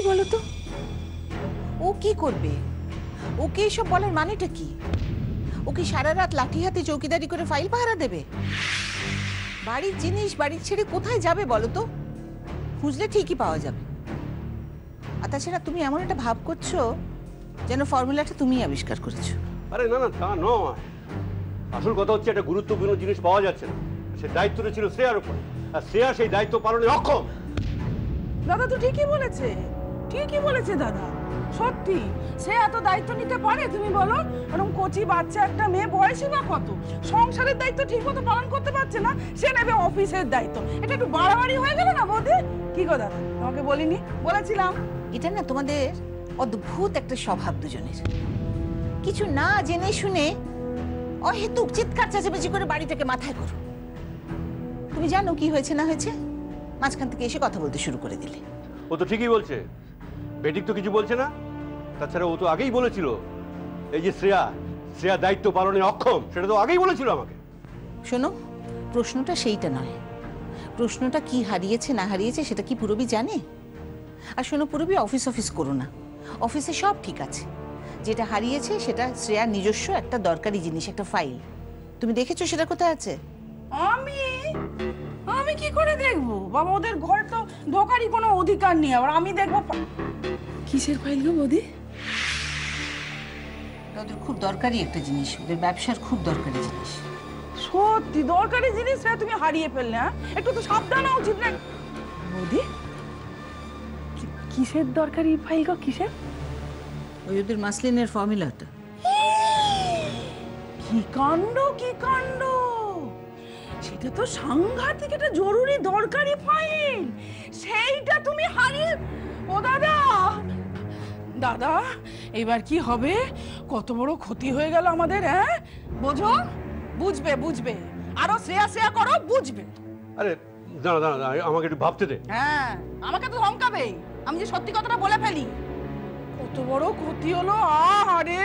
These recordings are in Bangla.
বলো তো? ও কি করবে? ওকে এসব বলার মানেটা কি? ও কি সারা রাত লাঠি হাতে চৌকিদারি করে ফাইল পাহারা দেবে? বাড়ির জিনিস বাড়ির ছেড়ে কোথায় যাবে বলো তো? খুঁজলে ঠিকই পাওয়া যাবে। আর তাছাড়া তুমি এমন একটা ভাব করছো যেন ফর্মুলাটা তুমিই আবিষ্কার করেছো। আরে না না, তা নয়। আসল কথা হচ্ছে একটা গুরুত্বপূর্ণ জিনিস পাওয়া যাচ্ছে না। সে দায়িত্বটা ছিল শ্রেয়ার উপর, আর শ্রেয়া সেই দায়িত্ব পালনে অক্ষম। দাদা তো ঠিকই বলেছে, ঠিকই বলেছে দাদা। সত্যি সে এত দায়িত্ব নিতে পারে? তুমি বলো, এরকম কচি বাচ্চা একটা মেয়ে, বয়সই বা কত, সংসারের দায়িত্ব ঠিক মতো পালন করতে পারছে না, সে নেবে অফিসের দায়িত্ব। এটা একটু বাড়াবাড়ি হয়ে গেল না বৌদি? কি গো দাদা, তোমাকে বলিনি? বলেছিলাম। এটা না তোমাদের অদ্ভুত একটা স্বভাব দুজনের। কিছু না জেনে শুনে অহেতুক চিৎকার চেঁচামেচি করে বাড়িটাকে মাথায় করো। তুমি জানো কি হয়েছে না হয়েছে? মাঝখান থেকে এসে কথা বলতে শুরু করে দিলে। ও তো ঠিকই বলছে, বেটিক তো কিছু বলছে না। তাছাড়া ও তো আগেই বলেছিল এই যে শ্রেয়া দায়িত্ব পালনে অক্ষম, সেটা তো আগেই বলেছিল আমাকে। শোনো, প্রশ্নটা সেইটা নয়। প্রশ্নটা কি হারিয়েছে না হারিয়েছে সেটা কি পুরবি জানে? আর শোনো পুরবি, অফিস করো না। অফিসে সব ঠিক আছে, যেটা হারিয়েছে সেটা শ্রেয়ার নিজস্ব একটা দরকারি জিনিস, একটা ফাইল। তুমি দেখেছো সেটা কোথায় আছে? আমি কি করে দেখবো বাবা? ওদের ঘরে তো ঢোকারই কোনো অধিকার নেই, আবার আমি দেখবো? কিসের ফাইল গো বৌদি? ওদের খুব দরকারি একটা জিনিস, ওদের ব্যবসার খুব দরকারি জিনিস। সত্যি দরকারি জিনিস তুমি হারিয়ে ফেললে? হ্যাঁ, একটু তো সাবধান হওয়া উচিত না বৌদি? কিসের দরকারি ফাইল গো? কিসের? ওই ওদের মাসলিনের ফর্মুলাটা। কি কাণ্ড, কি কাণ্ড! সেটা তো সাংঘাতিক একটা জরুরি দরকারি ফাইল, সেইটা তুমি হারিয়ে। ও দাদা, দাদা এবার কি হবে? কত বড় ক্ষতি হয়ে গেল আমাদের। হ্যাঁ বোঝো, বুঝবে বুঝবে, আরো শ্রেয়া করো, বুঝবে। আরে দাঁড়া দাঁড়া দাঁড়া, আমাকে একটু ভাবতে দে। হ্যাঁ, আমাকে তো ধমকাবে আমি যে সত্যি কথাটা বলে ফেলি। কত বড় ক্ষতি হলো। আরে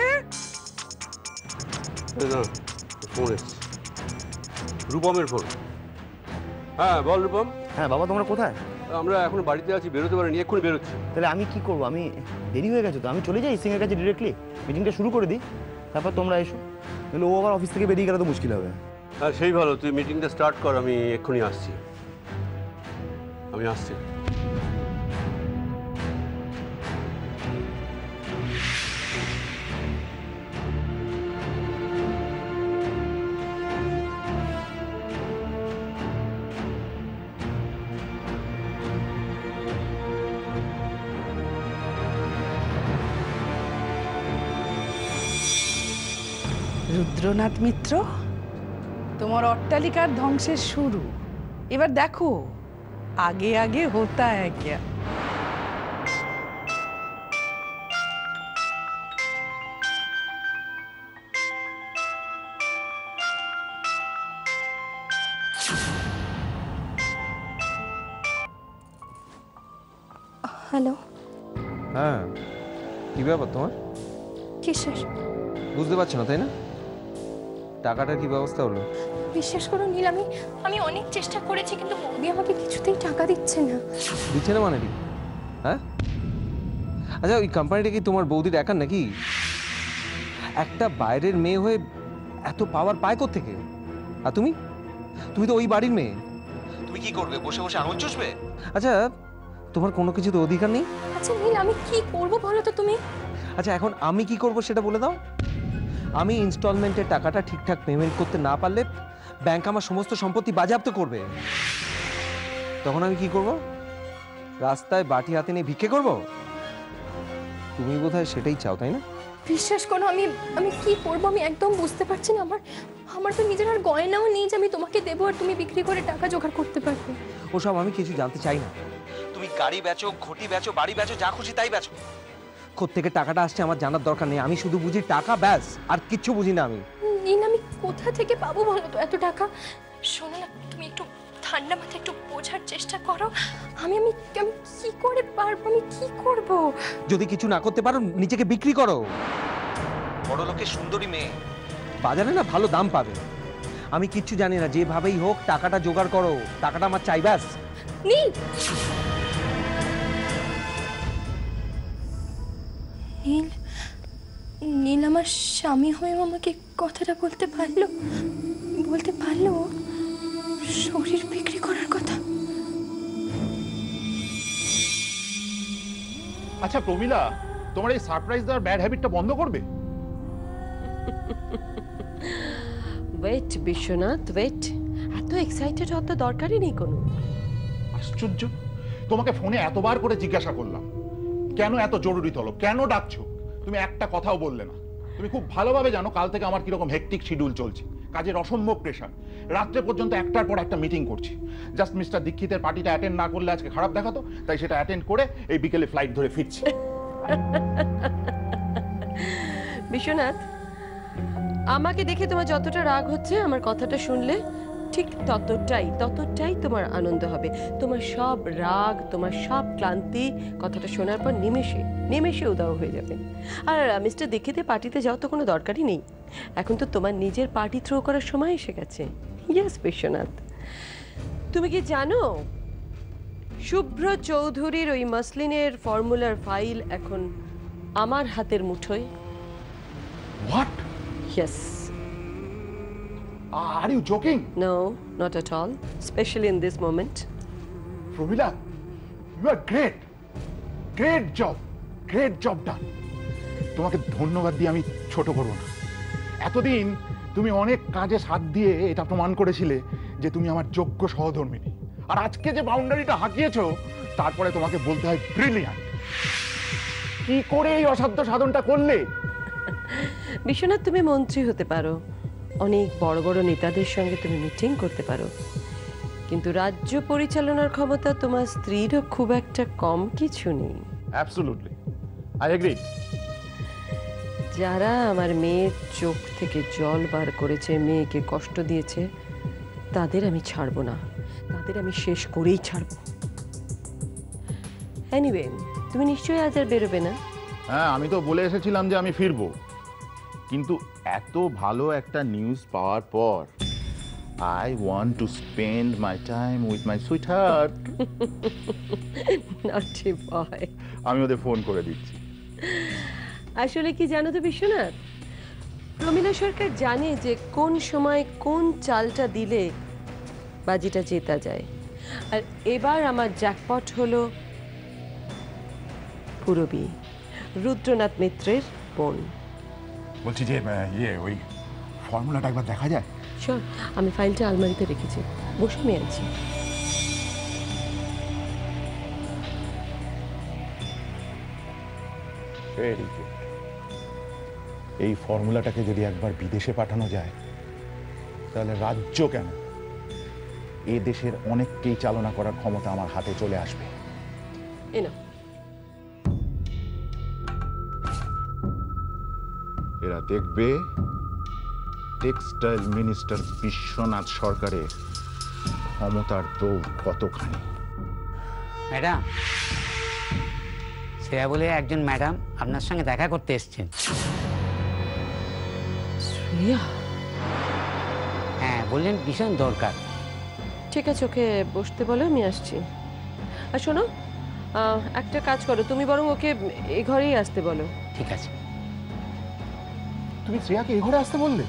ফোন এসছে, রূপমের ফোন। হ্যাঁ বল রূপম। হ্যাঁ বাবা, তোমরা কোথায়? আমরা এখন বাড়িতে আছি, বেরোতে পারিনি, এক্ষুনি বেরোচ্ছি। তাহলে আমি কি করবো? আমি দেরি হয়ে গেছে তো, আমি চলে যাই সিং এর কাছে ডিরেক্টলি, মিটিংটা শুরু করে দিই, তারপর তোমরা এসো। তাহলে ও আবার অফিস থেকে বেরিয়ে গেলে তো মুশকিল হবে। হ্যাঁ সেই ভালো, তুই মিটিংটা স্টার্ট কর, আমি এক্ষুনি আসছি। রুদ্রনাথ মিত্র, তোমার অট্টালিকার ধ্বংসের শুরু। এবার দেখো আগে আগে হোতা হ্যায় ক্যা। হ্যালো। হ্যাঁ, কি ব্যাপার তোমার? কিসের? বুঝতে পারছো না তাই না? টাকাটার কি ব্যবস্থা হলো? বিশ্বাস করো নীল, আমি অনেক চেষ্টা করেছি, কিন্তু বৌদি আমাকে কিছুতেই টাকা দিচ্ছে না। দিচ্ছে না মানে কি? হ্যাঁ, আচ্ছা ওই কোম্পানিটা কি তোমার বৌদির একার নাকি? একটা বাইরের মেয়ে হয়ে এত পাওয়ার পায় কোত্থেকে? আর তুমি তো ওই বাড়ির মেয়ে, তুমি কি করবে? বসে বসে আঙুল চুষবে? আচ্ছা তোমার কোনো কিছু তো অধিকার নেই। আচ্ছা নীল, আমি কি করব বলো তো তুমি? আচ্ছা এখন আমি কি করব সেটা বলে দাও। আমি ইনস্টলমেন্টের টাকাটা ঠিকঠাক পেমেন্ট করতে না পারলে ব্যাংক আমার সমস্ত সম্পত্তি বাজেয়াপ্ত করবে। তখন আমি কি করব? রাস্তায় বাটি হাতে নিয়ে ভিক্ষে করব? তুমি বোধহয় সেটাই চাও তাই না? বিশ্বাস করো, আমি কি করব আমি একদম বুঝতে পারছি না। আমার তো নিজের আর গয়নাও নেই যে আমি তোমাকে দেবো আর তুমি বিক্রি করে টাকা জোগাড় করতে পারবে। ওসব আমি কিছু জানতে চাই না। তুমি গাড়ি বেচো, ঘটি বেচো, বাড়ি বেচো, যা খুশি তাই বেচো। কোত্থেকে টাকাটা আসছে আমার জানার দরকার নেই। আমি শুধু বুঝি টাকা, ব্যাস, আর কিচ্ছু বুঝি না আমি। নীল, আমি কোথা থেকে পাবো বলো তো এত টাকা? শোনো না, তুমি একটু ঠান্ডা মাথায় একটু বোঝার চেষ্টা করো। আমি কি করে পারবো? আমি কি করব? যদি কিছু না করতে পারো নিজেকে বিক্রি করো। বড় লোকের সুন্দরী মেয়ে, বাজারে না ভালো দাম পাবে। আমি কিচ্ছু জানি না, যেভাবেই হোক টাকাটা জোগাড় করো। টাকাটা আমার চাই, ব্যাস। নীল, নীল নীল আমার স্বামী হয়েও আমাকে কথাটা বলতে পারলো শরীর বিক্রি করার কথা। আচ্ছা প্রমিলা, তোমার এই সারপ্রাইজ দেওয়ার ব্যাড হ্যাবিটটা বন্ধ করবে? Wait Biswanath, wait. এত এক্সাইটেড হওয়ার তো দরকারই নেই কোনো। আশ্চর্য, তোমাকে ফোনে এতবার করে জিজ্ঞাসা করলাম কেন এত জরুরি তলব, কেন ডাকছো, তুমি একটা কথাও বললে না। তুমি খুব ভালোভাবে জানো কাল থেকে আমার কিরকম হেকটিক শিডিউল চলছে, কাজের অসম্ভব প্রেশার, রাত্রে পর্যন্ত একটার পর একটা মিটিং করছি। জাস্ট মিস্টার দীক্ষিতের পার্টিটা অ্যাটেন্ড না করলে আজকে খারাপ দেখাতো, তাই সেটা অ্যাটেন্ড করে এই বিকেলে ফ্লাইট ধরে ফিরছি। বিশ্বনাথ, আমাকে দেখে তোমার যতটা রাগ হচ্ছে আমার কথাটা শুনলে ঠিক ততটাই তোমার আনন্দ হবে। তোমার সব রাগ, তোমার সব ক্লান্তি কথাটা শোনার পর নিমেষে উদাও হয়ে যাবে। আর মিস্টার দীক্ষিতের পার্টিতে যাওয়ার তো কোনো দরকারই নেই, এখন তো তোমার নিজের পার্টি থ্রো করার সময় এসে গেছে। ইয়েস বিশ্বনাথ, তুমি কি জানো শুভ্র চৌধুরীর ওই মসলিনের ফর্মুলার ফাইল এখন আমার হাতের মুঠোয়? What? Yes. Are you joking? No, not at all. Especially in this moment. Pramila, you are great. Great job done. তোমাকে ধন্যবাদ দিয়ে আমি ছোট করব না। এতদিন তুমি অনেক কাজে সাথ দিয়ে এটা প্রমাণ করেছিলে যে তুমি আমার যোগ্য সহধর্মিণী, আর আজকে যে বাউন্ডারিটা হাঁকিয়েছো তারপরে তোমাকে বলতে হয় ব্রিলিয়ান্ট। কি করে এই অসাধ্য সাধনটা করলে? বিশ্বনাথ, তুমি মন্ত্রী হতে পারো, অনেক বড় বড় নেতাদের সঙ্গে তুমি মিটিং করতে পারো, কিন্তু রাজ্য পরিচালনার ক্ষমতা তোমার স্ত্রীরও খুব একটা কম কিছু নেই। Absolutely, I agree. যারা আমার মেয়ের চোখ থেকে জল বার করেছে, মেয়েকে কষ্ট দিয়েছে, তাদের আমি ছাড়বো না, তাদের আমি শেষ করেই ছাড়বো। এনিওয়ে, তুমি নিশ্চয়ই আজ আর বেরোবে না? হ্যাঁ, আমি তো বলে এসেছিলাম যে আমি ফিরবো, কিন্তু এত ভালো একটা নিউজ পাওয়ার পর I want to spend my time with my sweetheart. Naughty boy. আমি ওদের ফোন করে দিচ্ছি। আসলে কি জানো তো বিশ্বনাথ, প্রমিলা সরকার জানে যে কোন সময় কোন চালটা দিলে বাজিটা জেতা যায়, আর এবার আমার জ্যাকপট হলো পুরবী, রুদ্রনাথ মিত্রের বোন। বলছি যে ওই ফর্মুলাটা একবার দেখা যায়? শোন, আমি ফাইলটা আলমারিতে রেখেছি, বসে আমি আছি। Very good. এই ফর্মুলাটাকে যদি একবার বিদেশে পাঠানো যায় তাহলে রাজ্য কেন, এ দেশের অনেককেই চালনা করার ক্ষমতা আমার হাতে চলে আসবে। এরা দেখবে টেক্সটাইল মিনিস্টার বিশ্বনাথ সরকারের ক্ষমতার দৌড় কতখানি। ম্যাডাম, শ্রেয়া বলে একজন ম্যাডাম আপনার সঙ্গে দেখা করতে এসেছেন। শ্রেয়া? হ্যাঁ, বললেন ভীষণ দরকার। ঠিক আছে, ওকে বসতে বলো, আমি আসছি। আর শোনো, একটা কাজ করো, তুমি বরং ওকে এই ঘরেই আসতে বলো। ঠিক আছে। তুমি শ্রেয়াকে এই ঘরে আসতে বললে?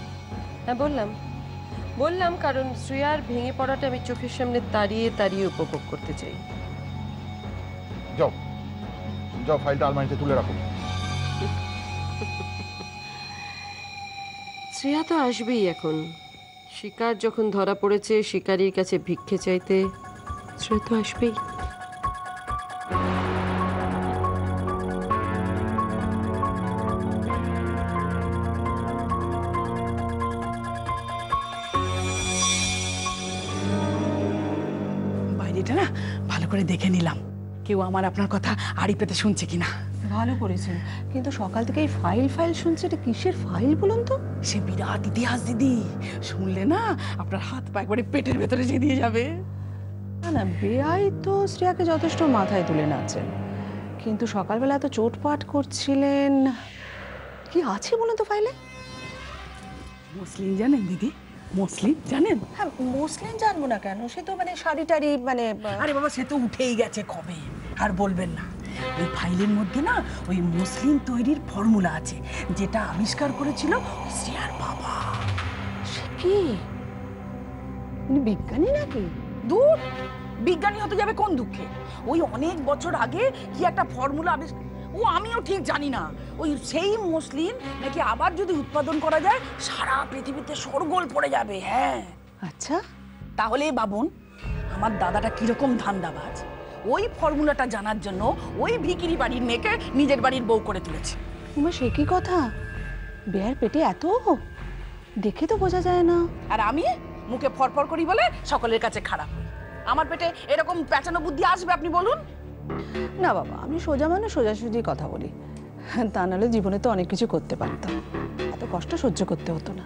হ্যাঁ বললাম, কারণ শ্রেয়ার ভেঙে পড়াটা আমি চোখের সামনে তাড়িয়ে উপভোগ করতে চাই। যাও, ফাইলটা আলমারিতে তুলে রাখো। শ্রেয়া তো আসবেই এখন, শিকার যখন ধরা পড়েছে শিকারীর কাছে ভিক্ষে চাইতে, শ্রেয়া তো আসবেই। বাইরেটা না ভালো করে দেখে নিলাম, কেউ আমার আপনার কথা আড়ি পেতে শুনছে কিনা। ভালো করেছেন, কিন্তু সকাল থেকে এই ফাইল শুনছে, এটা কিসের ফাইল বলুন তো? সে বিরাট ইতিহাস দিদি, শুনলে না আপনার হাত পা একবারে পেটের ভেতরে দিয়ে যাবে। না, বেআই তো শ্রেয়াকে যথেষ্ট মাথায় তুলে নাচেন, কিন্তু সকালবেলা এত চোটপাট করছিলেন। কি আছে বলুন তো ফাইলে? মুসলিম জানেন দিদি? মুসলিম জানেন? হ্যাঁ, মুসলিম জানবো না কেন, সে তো মানে শাড়ি টাড়ি মানে। আরে বাবা, সে তো উঠেই গেছে কবে, আর বলবেন না। ওই ফাইলের মধ্যে না ওই মুসলিম তৈরির ফর্মুলা আছে, যেটা আবিষ্কার করেছিল শ্রেয়ার বাবা। সে কি উনি বিজ্ঞানী নাকি? দূর, বিজ্ঞানী হতে যাবে কোন দুঃখে? ওই অনেক বছর আগে কি একটা ফর্মুলা আবিষ্কার, ও আমিও ঠিক জানি না। ওই সেই মুসলিম নাকি আবার যদি উৎপাদন করা যায় সারা পৃথিবীতে শোরগোল পড়ে যাবে। হ্যাঁ, আচ্ছা, তাহলে ভাবুন আমার দাদাটা কিরকম ধান্দাবাজ। ওই ফর্মুলাটা জানার জন্য ওই ভিখিরি বাড়ির মেয়েকে নিজের বাড়ির বউ করে তুলেছে। তোমার সে কি কথা? বেয়ার পেটে এত, দেখে তো বোঝা যায় না। আর আমি মুখে ফরফর করি বলে সকলের কাছে খারাপ হই। আমার পেটে এরকম পেঁচানো বুদ্ধি আসবে আপনি বলুন? না বাবা, আমি সোজা মানে সোজাসুজি কথা বলি, তা নাহলে জীবনে তো অনেক কিছু করতে পারতাম, এত কষ্ট সহ্য করতে হতো না।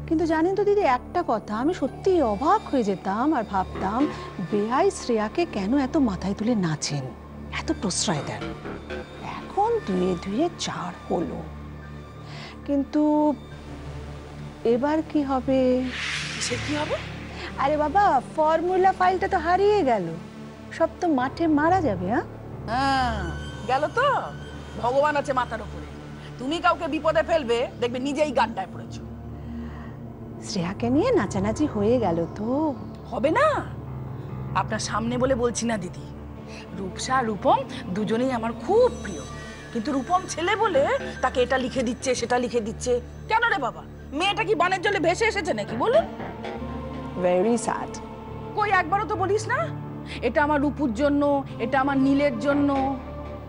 কিন্তু জানেন তো দিদি, একটা কথা আমি সত্যি অবাক হয়ে যেতাম আর ভাবতাম বেয়াই শ্রেয়াকে কেন এত মাথায় তুলে নাচেন, এত প্রশ্রয় দেন। এখন ধুয়ে ধুয়ে 4 হলো, কিন্তু এবার কি হবে? সে কি হবে? আরে বাবা, ফর্মুলা ফাইলটা তো হারিয়ে গেল, সব তো মাঠে মারা যাবে। হ্যাঁ, গেল তো। ভগবান আছে মাথার উপরে, তুমি কাউকে বিপদে ফেলবে দেখবে নিজেই গাড্ডায় পড়েছো। শ্রেয়াকে নিয়ে নাচানাচি হয়ে গেল তো। হবে না, আপনার সামনে বলে বলছি না দিদি। রূপসা রূপম দুজনেই আমার খুব প্রিয়, কিন্তু রূপম ছেলে বলে তাকে এটা লিখে দিচ্ছে সেটা লিখে দিচ্ছে। কেন রে বাবা, মেয়েটা কি বানের জলে ভেসে এসেছে নাকি বলুন? Very sad. কই একবারও তো বলিস না এটা আমার রূপুর জন্য, এটা আমার নীলের জন্য।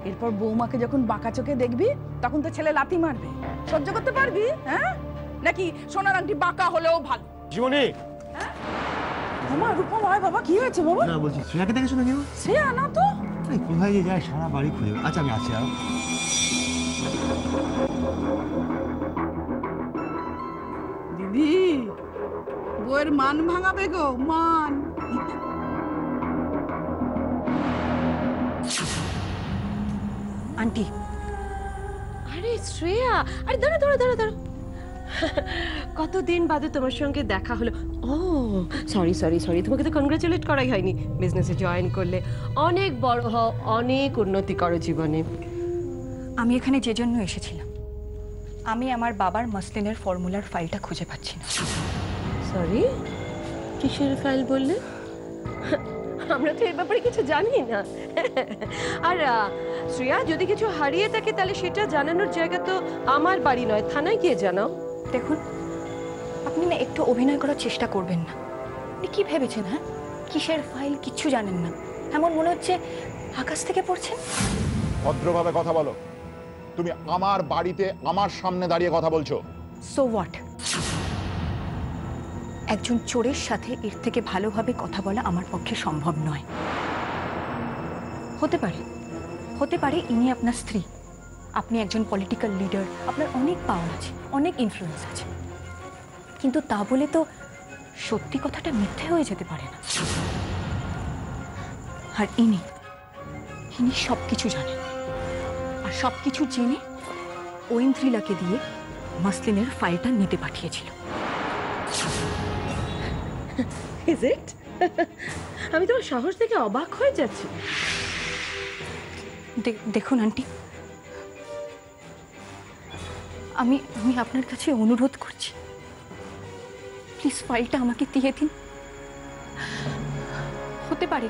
এরপর বৌমাকে যখন বাঁকা চোখে দেখবি তখন তো ছেলে লাথি মারবে, সহ্য করতে পারবি? হ্যাঁ, নাকি সোনার আংটি বাঁকা হলেও ভালো? জীবনে আমার রূপম, হয় বাবা, কি হয়েছে বাবা? না বলছি, শ্রেয়াকে দেখেছো নাকি? সে আনা তো কোথায় যে যায় সারা বাড়ি খুঁজে। আচ্ছা আমি আছি। আর দিদি, বইয়ের মান ভাঙাবে গো, মান। আন্টি, আরে শ্রেয়া, আরে দাঁড়া দাঁড়া দাঁড়া দাঁড়া, কতদিন বাদে তোমার সঙ্গে দেখা হলো। ও সরি সরি সরি, তোমাকে তো কনগ্রাচুলেট করাই হয়নি। বিজনেসে জয়েন করলে, অনেক বড় হও, অনেক উন্নতি করো জীবনে। আমি এখানে যে জন্য এসেছিলাম, আমি আমার বাবার মাসলিনের ফর্মুলার ফাইলটা খুঁজে পাচ্ছি না। সরি, কিসের ফাইল বললে? আমরা তো এর ব্যাপারে কিছু জানি না। আর শ্রেয়া, যদি কিছু হারিয়ে থাকে তাহলে সেটা জানানোর জায়গা তো আমার বাড়ি নয়, থানায় গিয়ে জানাও। দেখুন, আপনি না একটু অভিনয় করার চেষ্টা করবেন না। আপনি কি ভেবেছেন? হ্যাঁ, কিসের ফাইল কিচ্ছু জানেন না, এমন মনে হচ্ছে আকাশ থেকে পড়ছেন। ভদ্রভাবে কথা বলো। তুমি আমার বাড়িতে আমার সামনে দাঁড়িয়ে কথা বলছো। So what? একজন চোরের সাথে এর থেকে ভালোভাবে কথা বলা আমার পক্ষে সম্ভব নয়। হতে পারে ইনি আপনার স্ত্রী, আপনি একজন পলিটিক্যাল লিডার, আপনার অনেক পাওয়ার আছে, অনেক ইনফ্লুয়েন্স আছে, কিন্তু তা বলে তো সত্যি কথাটা মিথ্যে হয়ে যেতে পারে না। আর ইনি সব কিছু জানেন, আর সব কিছু জেনে ঐন্দ্রিলাকে দিয়ে মাসলিনের ফাইলটা নিতে পাঠিয়েছিল। Is it? আমি তোমার সাহস থেকে অবাক হয়ে যাচ্ছি। দেখুন আন্টি, আমি আপনার কাছে অনুরোধ করছি, প্লিজ ফাইলটা আমাকে দিয়ে দিন। হতে পারে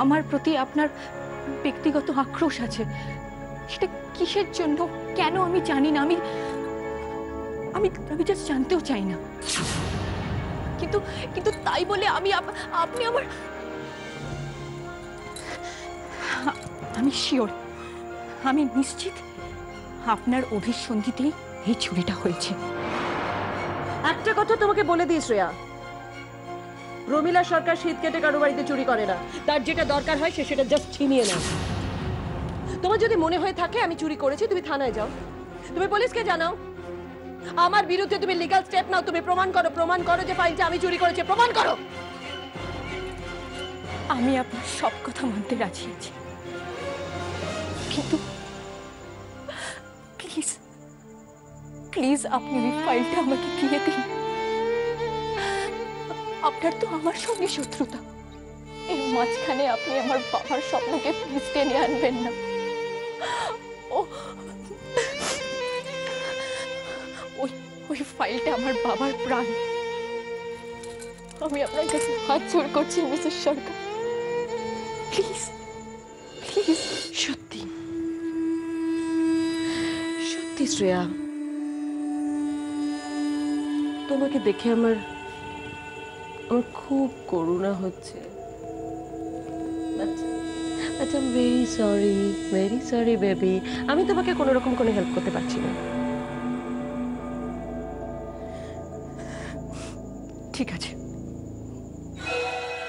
আমার প্রতি আপনার ব্যক্তিগত আক্রোশ আছে, সেটা কিসের জন্য কেন আমি জানি না, আমি জাস্ট জানতেও চাই না, কিন্তু তাই বলে আপনি আমার, আমি শিওর, আমি নিশ্চিত আপনার অভিসন্ধিতেই এই চুরিটা হয়েছে। একটা কথা তোমাকে বলে দিই শ্রেয়া, রমিলা সরকার শীত কেটে কারো বাড়িতে চুরি করে না, তার যেটা দরকার হয় সে সেটা জাস্ট ছিনিয়ে নেয়। তোমার যদি মনে হয়ে থাকে আমি চুরি করেছি, তুমি থানায় যাও, তুমি পুলিশকে জানাও, আমার বিরুদ্ধে তুমি লিগ্যাল স্টেপ নাও, তুমি প্রমাণ করো যে ফাইলটা আমি চুরি করেছি, প্রমাণ করো। আমি আপনার সব কথা মানতে রাজি আছি, কিন্তু প্লিজ আপনি ওই ফাইলটা আমাকে দিয়ে দিন। আপনার তো আমার সঙ্গে শত্রুতা, এর মাঝখানে আপনি আমার বাবার স্বপ্নকে প্লিজ টেনে আনবেন না। ও ওই ফাইলটা আমার বাবার প্রাণ। আমি আপনার কাছে হাত জোড় করছি মিসেস সরকার, প্লিজ প্লিজ। সত্যি সত্যি শ্রেয়া, তোমাকে দেখে আমার খুব করুণা হচ্ছে। আচ্ছা, ভেরি সরি বেবি, আমি তোমাকে কোনো রকম কোনো হেল্প করতে পারছি না। ঠিক আছে,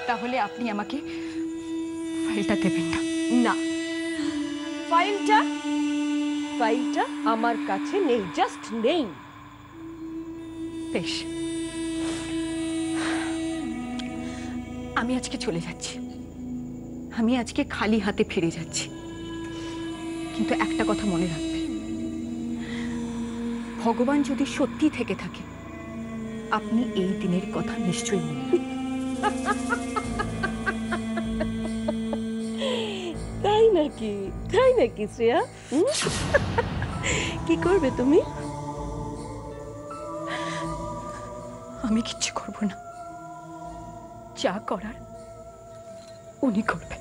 তাহলে আপনি আমাকে ফাইলটা দেবেন না? না, ফাইলটা আমার কাছে নেই, জাস্ট নেই। বেশ, আমি আজকে চলে যাচ্ছি। আমি আজকে খালি হাতে ফিরে যাচ্ছি, কিন্তু একটা কথা মনে রাখবে, ভগবান যদি সত্যি থেকে থাকে আপনি এই দিনের কথা নিশ্চয়ই মনে রাখবেন। তাই নাকি শ্রেয়া? কি করবে তুমি? আমি কিচ্ছু করব না, যা করার উনি করবে।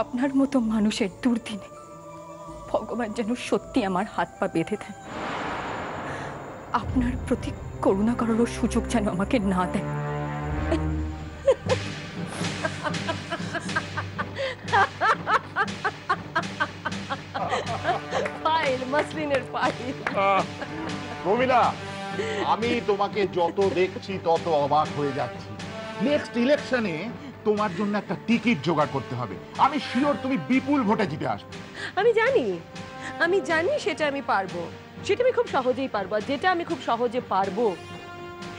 আপনার মতো মানুষের দুর্দিনে ভগবান যেন সত্যি আমার হাত পা বেঁধে দেন, আপনার প্রতি করুণা করারও সুযোগ যেন আমাকে না দেয়। File, মসলিনের file. প্রমীলা, আমি তোমাকে যত দেখছি তত অবাক হয়ে যাচ্ছি। নেক্সট ইলেকশনে তোমার জন্য একটা টিকিট জোগাড় করতে হবে। আমি শিওর তুমি বিপুল ভোটে জিতে আসবে। আমি জানি সেটা আমি পারবো, সেটা আমি খুব সহজেই পারবো। আর যেটা আমি খুব সহজে পারবো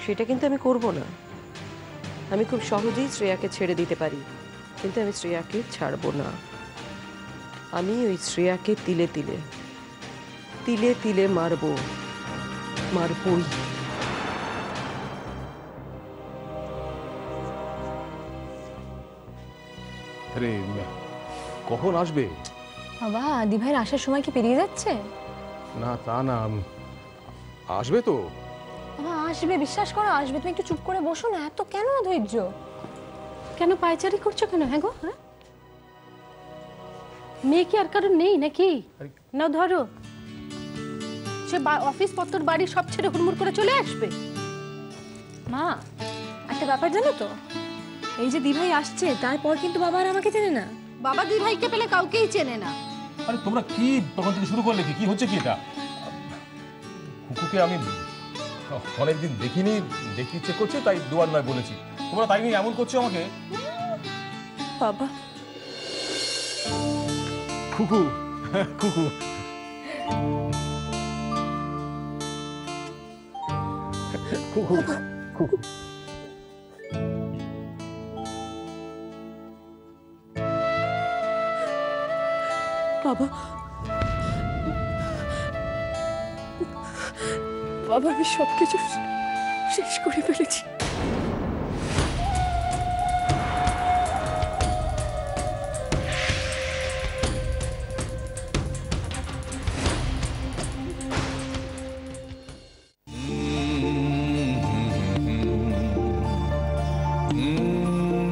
সেটা কিন্তু আমি করব না। আমি খুব সহজেই শ্রেয়াকে ছেড়ে দিতে পারি, কিন্তু আমি শ্রেয়াকে ছাড়বো না। আমি ওই শ্রেয়াকে তিলে তিলে মারবই। আরে কখন আসবে? বাবা, আদি ভাইয়ের আসার সময় কি পেরিয়ে যাচ্ছে? না তা না, আসবে তো। বাবা আসবে, বিশ্বাস করো আসবে। তুমি একটু চুপ করে বসো না, এত কেন ধৈর্য? কেন পায়চারি করছো কেন? হ্যাঁ গো, হ্যাঁ মেয়ে কি আর কারণ নেই নাকি? নাও ধরো, সে অফিস পত্র বাড়ি সব ছেড়ে হুড়মুড় করে চলে আসবে। মা একটা ব্যাপার জানো তো, এই যে দিভাই আসছে তারপর কিন্তু বাবা আর আমাকে চেনে না। বাবা দিভাইকে পেলে কাউকেই চেনে না। আরে তোমরা কি তখন থেকে শুরু করলে? কি হচ্ছে কি এটা? কুকুকে আমি অনেকদিন দেখিনি, দেখতে ইচ্ছে করছে তাই দুয়ার নয় বলেছি। তোমরা তাই নিয়ে এমন করছো আমাকে। বাবা, কুকু কুকু কুকু কুকু বাবা, বাবা, আমি সবকিছু শেষ করে ফেলেছি।